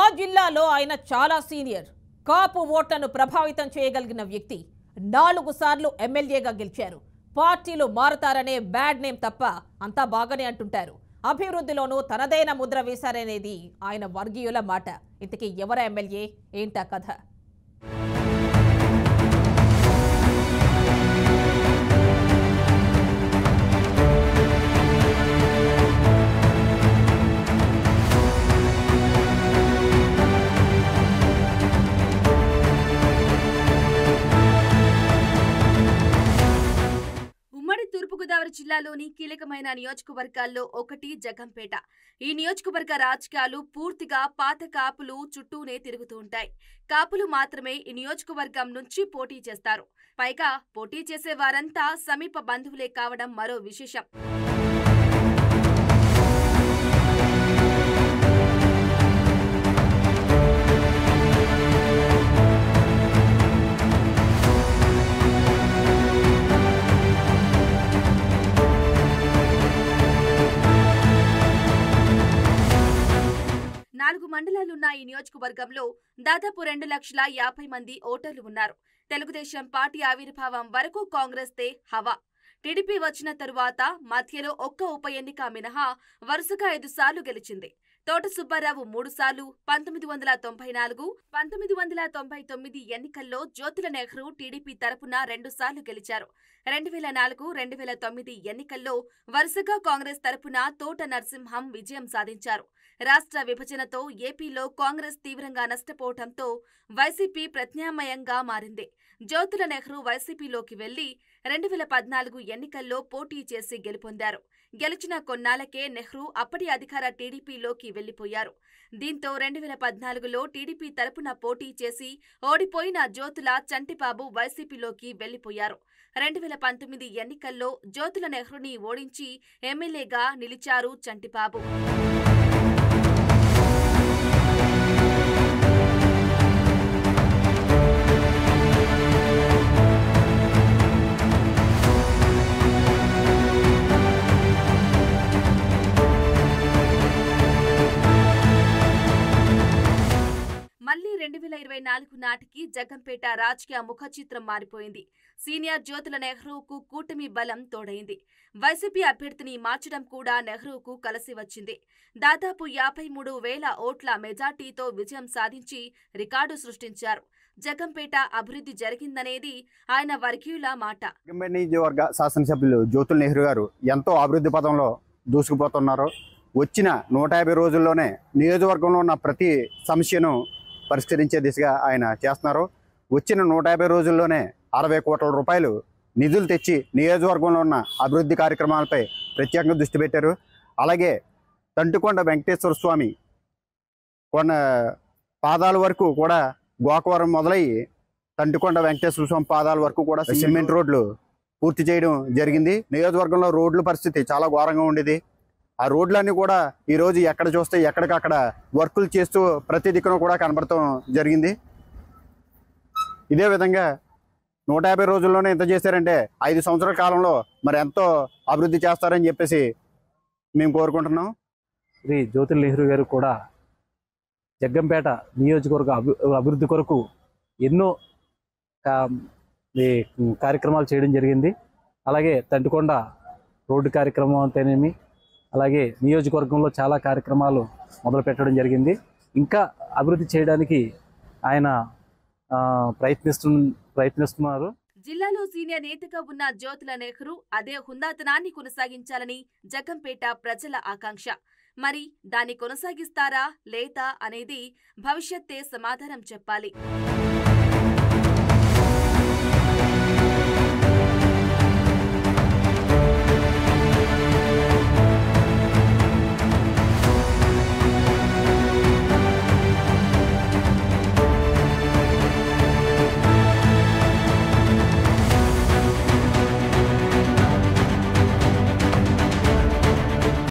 ఆ జిల్లాలో ఆయన చాలా సీనియర్. కాపు ఓట్లను ప్రభావితం చేయగలిగిన వ్యక్తి. 4 సార్లు ఎమ్మెల్యేగా గెలిచారు. పార్టీలు మారతారనే బ్యాడ్ నేమ్ తప్ప అంతా బాగానే అంటుంటారు. అభివృద్ధిలోనూ తనదైన ముద్ర వేశారనేది ఆయన వర్గీయుల మాట. ఇంతకీ ఎవర ఎమ్మెల్యే, ఏంటా కథ? తూర్పుగోదావరి జిల్లాలోని కీలకమైన నియోజకవర్గాల్లో ఒకటి జగంపేట. ఈ నియోజకవర్గ రాజకీయాలు పూర్తిగా పాత కాపులు చుట్టూనే తిరుగుతూ ఉంటాయి. కాపులు మాత్రమే ఈ నియోజకవర్గం నుంచి పోటీ చేస్తారు. పైగా పోటీ చేసే వారంతా సమీప బంధువులే కావడం మరో విశేషం. మండలాలున్న ఈ నియోజకవర్గంలో దాదాపు 2,50,000 మంది ఓటర్లు ఉన్నారు. తెలుగుదేశం పార్టీ ఆవిర్భావం వరకు కాంగ్రెస్ దే హవా. టీడీపీ వచ్చిన తరువాత మధ్యలో ఒక్క ఉప ఎన్నిక మినహా వరుసగా 5 సార్లు గెలిచింది. తోట సుబ్బారావు 3 సార్లు, 1994, 1999 ఎన్నికల్లో జ్యోతుల నెహ్రూ టీడీపీ తరపున 2 సార్లు గెలిచారు. 2004, 2009 ఎన్నికల్లో వరుసగా కాంగ్రెస్ తరపున తోట నరసింహం విజయం సాధించారు. రాష్ట్ర విభజనతో ఏపీలో కాంగ్రెస్ తీవ్రంగా నష్టపోవడంతో వైసీపీ ప్రత్యామ్నాయంగా మారింది. జ్యోతుల నెహ్రూ వైసీపీలోకి వెళ్లి 2014 ఎన్నికల్లో పోటీ చేసి గెలుపొందారు. గెలిచిన కొన్నాళ్లకే నెహ్రూ అప్పటి అధికార టీడీపీలోకి వెళ్లిపోయారు. దీంతో 2014లో టీడీపీ తరపున పోటీ చేసి ఓడిపోయిన జ్యోతుల చంటిబాబు వైసీపీలోకి వెళ్లిపోయారు. 2019 ఎన్నికల్లో జ్యోతుల నెహ్రూని ఓడించి ఎమ్మెల్యేగా నిలిచారు చంటిబాబు. మళ్లీ 2024 నాటికి జగంపేట రాజకీయ ముఖచిత్రం మారిపోయింది. సీనియర్ జ్యోతుల నెహ్రూకు కూటమి బలం తోడైంది. వైసీపీ అభ్యర్థిని మార్చడం కూడా నెహ్రూకు కలిసి వచ్చింది. దాదాపు 53,000 ఓట్ల మెజార్టీతో విజయం సాధించి రికార్డు సృష్టించారు. జగంపేట అభివృద్ధి జరిగిందనేది ఆయన వర్గీయుల మాట. నియోజకవర్గ శాసనసభ్యులు జ్యోతుల నెహ్రూ గారు ఎంతో అభివృద్ధి పదంలో దూసుకుపోతున్నారు. వచ్చిన 150 రోజుల్లోనే నియోజకవర్గంలో ఉన్న ప్రతి సమస్యను పరిష్కరించే దిశగా ఆయన చేస్తున్నారు. వచ్చిన 150 రోజుల్లోనే 60 కోట్ల రూపాయలు నిధులు తెచ్చి నియోజకవర్గంలో ఉన్న అభివృద్ధి కార్యక్రమాలపై ప్రత్యేకంగా దృష్టి పెట్టారు. అలాగే తంటుకొండ వెంకటేశ్వర స్వామి కొన్న పాదాల వరకు కూడా గోకవరం మొదలయ్యి తంటుకొండ వెంకటేశ్వర స్వామి పాదాల వరకు కూడా సిమెంట్ రోడ్లు పూర్తి చేయడం జరిగింది. నియోజకవర్గంలో రోడ్ల పరిస్థితి చాలా ఘోరంగా ఉండేది. ఆ రోడ్లన్నీ కూడా ఈరోజు ఎక్కడ చూస్తే ఎక్కడికక్కడ వర్కులు చేస్తూ ప్రతి దిక్కున కూడా కనబడటం జరిగింది. ఇదే విధంగా 150 రోజుల్లోనే ఎంత చేశారంటే 5 సంవత్సరాల కాలంలో మరి ఎంతో అభివృద్ధి చేస్తారని చెప్పేసి మేము కోరుకుంటున్నాం. శ్రీ జ్యోతుల నెహ్రూ గారు కూడా జగ్గంపేట నియోజకవర్గ అభివృద్ధి కొరకు ఎన్నో కార్యక్రమాలు చేయడం జరిగింది. అలాగే తంటికొండ రోడ్డు కార్యక్రమం అంతేనేమి, అలాగే నియోజకవర్గంలో చాలా కార్యక్రమాలు మొదలు పెట్టడం జరిగింది. ఇంకా అభివృద్ధి చేయడానికి ఆయన ప్రయత్నిస్తున్నారు. జిల్లాలో సీనియర్ నేతగా ఉన్న జ్యోతుల నెహ్రూ అదే హుందాతనాన్ని కొనసాగించాలని జగంపేట ప్రజల ఆకాంక్ష. మరి దాన్ని కొనసాగిస్తారా లేదా అనేది భవిష్యత్తే సమాధానం చెప్పాలి.